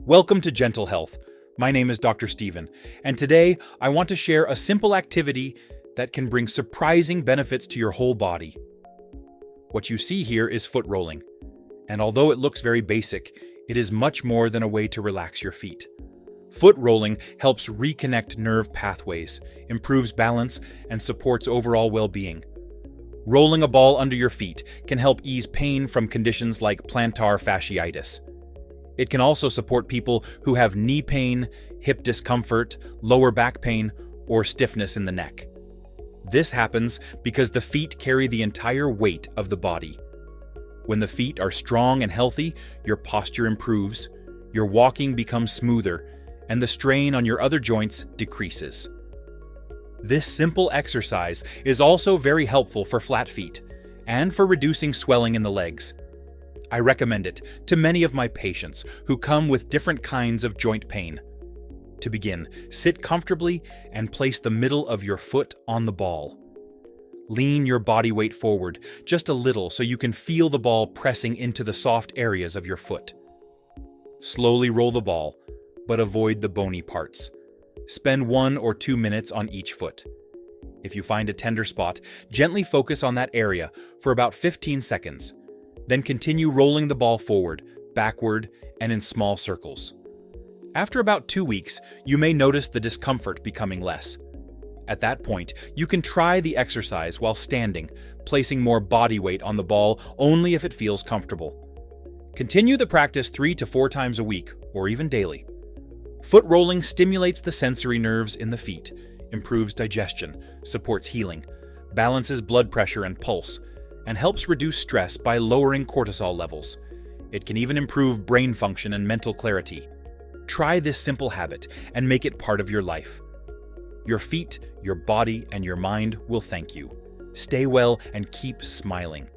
Welcome to Gentle Health. My name is Dr. Steven, and today I want to share a simple activity that can bring surprising benefits to your whole body. What you see here is foot rolling, and although it looks very basic, it is much more than a way to relax your feet. Foot rolling helps reconnect nerve pathways, improves balance, and supports overall well-being. Rolling a ball under your feet can help ease pain from conditions like plantar fasciitis. It can also support people who have knee pain, hip discomfort, lower back pain, or stiffness in the neck. This happens because the feet carry the entire weight of the body. When the feet are strong and healthy, your posture improves, your walking becomes smoother, and the strain on your other joints decreases. This simple exercise is also very helpful for flat feet and for reducing swelling in the legs. I recommend it to many of my patients who come with different kinds of joint pain. To begin, sit comfortably and place the middle of your foot on the ball. Lean your body weight forward just a little so you can feel the ball pressing into the soft areas of your foot. Slowly roll the ball, but avoid the bony parts. Spend 1 or 2 minutes on each foot. If you find a tender spot, gently focus on that area for about 15 seconds. Then continue rolling the ball forward, backward, and in small circles. After about 2 weeks, you may notice the discomfort becoming less. At that point, you can try the exercise while standing, placing more body weight on the ball only if it feels comfortable. Continue the practice 3 to 4 times a week, or even daily. Foot rolling stimulates the sensory nerves in the feet, improves digestion, supports healing, balances blood pressure and pulse, and helps reduce stress by lowering cortisol levels. It can even improve brain function and mental clarity. Try this simple habit and make it part of your life. Your feet, your body, and your mind will thank you. Stay well and keep smiling.